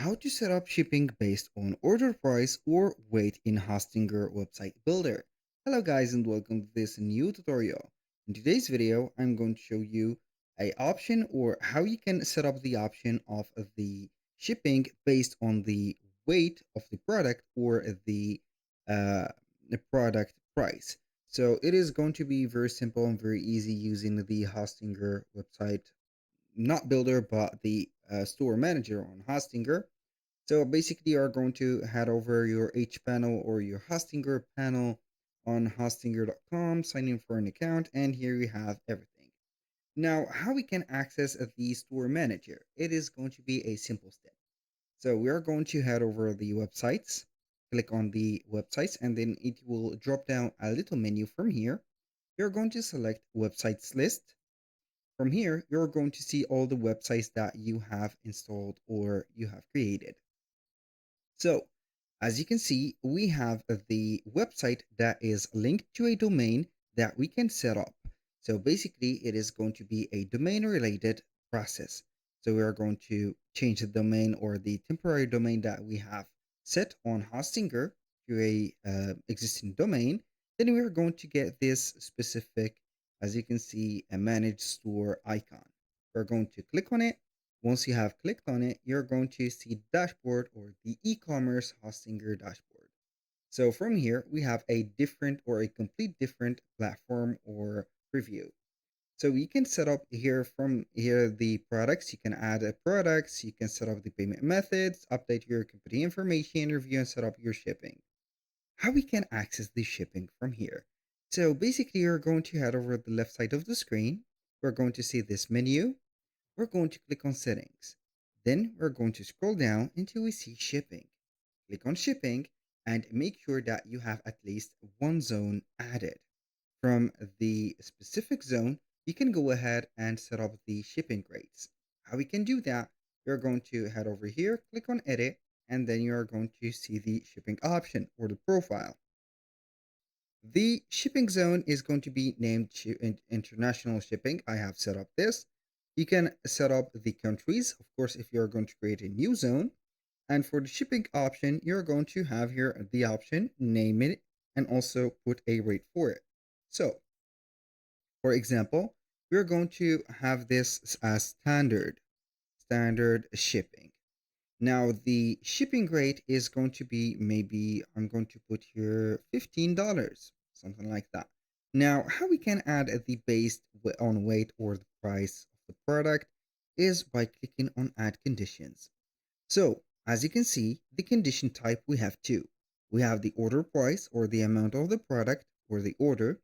how to set up shipping based on order price or weight in Hostinger website builder. Hello guys and welcome to this new tutorial. In today's video, I'm going to show you a option or how you can set up the option of the shipping based on the weight of the product or uh, the product price. So it is going to be very simple and very easy using the Hostinger website, not builder, but the store manager on Hostinger. So basically, you are going to head over your H panel or your Hostinger panel on hostinger.com, sign in for an account, and here you have everything. Now, how we can access the store manager? It is going to be a simple step. So we are going to head over the websites, click on the websites, and then it will drop down a little menu from here. You're going to select websites list. From here, you're going to see all the websites that you have installed or you have created. So, as you can see, we have the website that is linked to a domain that we can set up. So basically, it is going to be a domain related process. So we are going to change the domain or the temporary domain that we have set on Hostinger to a existing domain. Then we are going to get this specific, as you can see, a manage store icon. We're going to click on it. Once you have clicked on it, you're going to see dashboard or the e-commerce Hostinger dashboard. So from here, we have a different or a complete different platform or preview. So you can set up here from here the products. You can add products. You can set up the payment methods, update your company information, review and set up your shipping. How we can access the shipping from here. So basically, you're going to head over the left side of the screen. We're going to see this menu. We're going to click on settings. Then we're going to scroll down until we see shipping. Click on shipping and make sure that you have at least one zone added. From the specific zone, you can go ahead and set up the shipping rates. How we can do that, you're going to head over here, click on edit, and then you're going to see the shipping option or the profile. The shipping zone is going to be named international shipping. I have set up this. You can set up the countries, of course, if you're going to create a new zone. And for the shipping option, you're going to have here the option, name it, and also put a rate for it. So, for example, we're going to have this as standard shipping. Now, the shipping rate is going to be maybe I'm going to put here $15, something like that. Now, how we can add the based on weight or the price of the product is by clicking on add conditions. So, as you can see, the condition type we have two. We have the order price or the amount of the product or the order,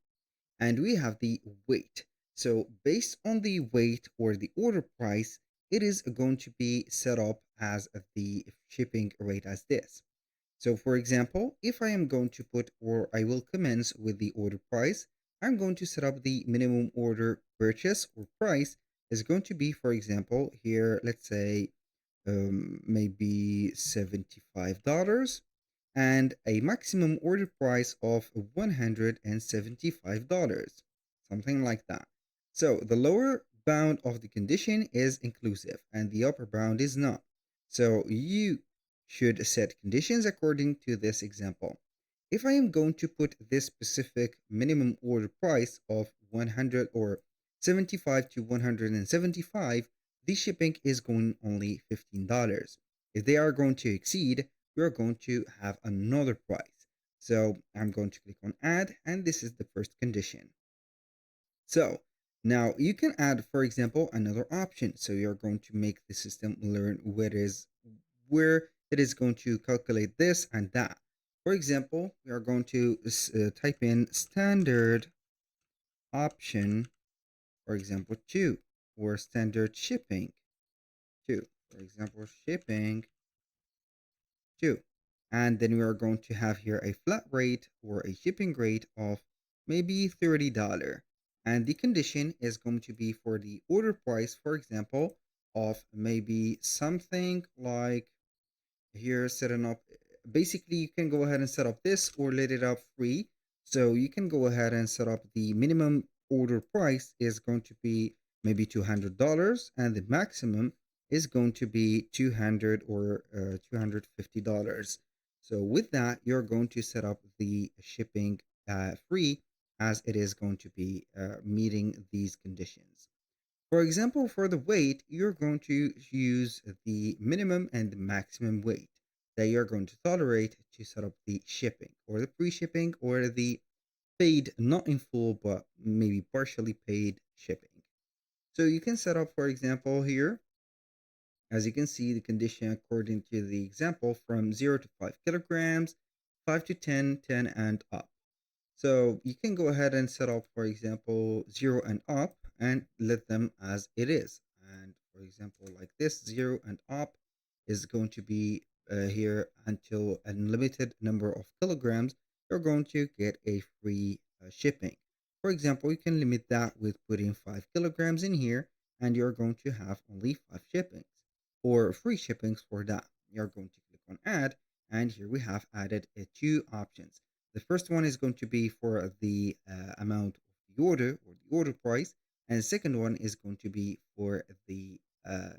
and we have the weight. So based on the weight or the order price, it is going to be set up as the shipping rate as this. So for example, if I am going to put or I will commence with the order price, I'm going to set up the minimum order purchase or price is going to be, for example, here, let's say maybe $75 and a maximum order price of $175, something like that. So the lower bound of the condition is inclusive and the upper bound is not. So you should set conditions according to this example. If I am going to put this specific minimum order price of 100 or 75 to 175, the shipping is going only $15. If they are going to exceed, we're going to have another price. So I'm going to click on add, and this is the first condition. So now you can add, for example, another option. So you're going to make the system learn where it is going to calculate this and that. For example, we are going to type in standard option, for example, 2, or standard shipping 2, for example, shipping 2. And then we are going to have here a flat rate or a shipping rate of maybe $30. And the condition is going to be for the order price, for example, of maybe something like here setting up. Basically, you can go ahead and set up this or let it up free. So you can go ahead and set up the minimum order price is going to be maybe $200 and the maximum is going to be 200 or $250. So with that, you're going to set up the shipping free, as it is going to be meeting these conditions. For example, for the weight, you're going to use the minimum and the maximum weight that you're going to tolerate to set up the shipping or the free shipping or the paid, not in full, but maybe partially paid shipping. So you can set up, for example, here, as you can see, the condition according to the example from 0 to 5 kilograms, 5 to 10, 10 and up. So you can go ahead and set up, for example, 0 and up and let them as it is. And for example, like this, 0 and up is going to be here until a limited number of kilograms. You're going to get a free shipping. For example, you can limit that with putting 5 kilograms in here, and you're going to have only 5 shippings or free shippings for that. You're going to click on add, and here we have added two options. The first one is going to be for the amount of the order or the order price, and the second one is going to be for the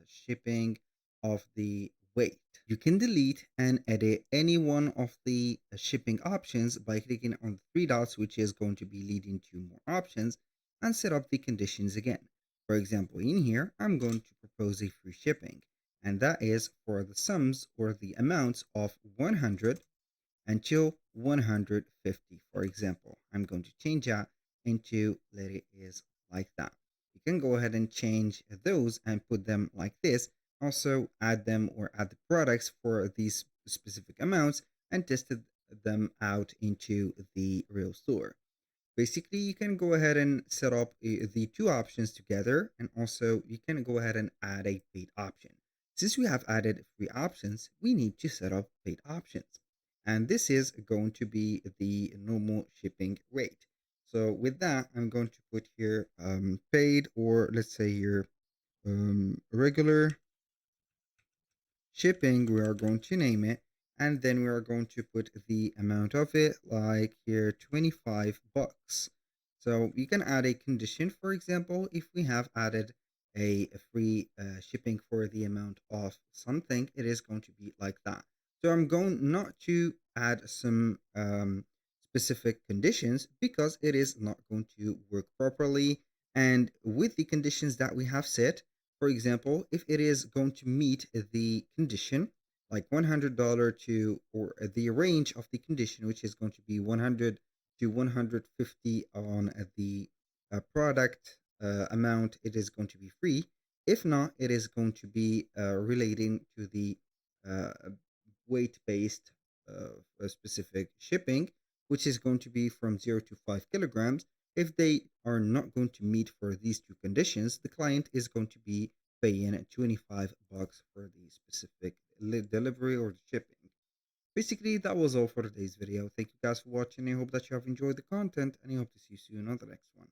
shipping of the weight. You can delete and edit any one of the shipping options by clicking on the three dots, which is going to be leading to more options, and set up the conditions again. For example, in here, I'm going to propose a free shipping, and that is for the sums or the amounts of 100 until 150. For example, I'm going to change that into let it is like that. You can go ahead and change those and put them like this. Also add them or add the products for these specific amounts and tested them out into the real store. Basically, you can go ahead and set up the two options together, and also you can go ahead and add a paid option. Since we have added free options, we need to set up paid options. And this is going to be the normal shipping rate. So with that, I'm going to put here paid, or let's say here regular shipping. We are going to name it, and then we are going to put the amount of it, like here 25 bucks. So you can add a condition. For example, if we have added a free shipping for the amount of something, it is going to be like that. So I'm going not to add some specific conditions because it is not going to work properly. And with the conditions that we have set, for example, if it is going to meet the condition, like $100 to, or the range of the condition, which is going to be 100 to 150 on the product amount, it is going to be free. If not, it is going to be relating to the uh, weight based specific shipping, which is going to be from 0 to 5 kilograms. If they are not going to meet for these two conditions, the client is going to be paying 25 bucks for the specific delivery or shipping. Basically, that was all for today's video. Thank you guys for watching. I hope that you have enjoyed the content, and I hope to see you soon on the next one.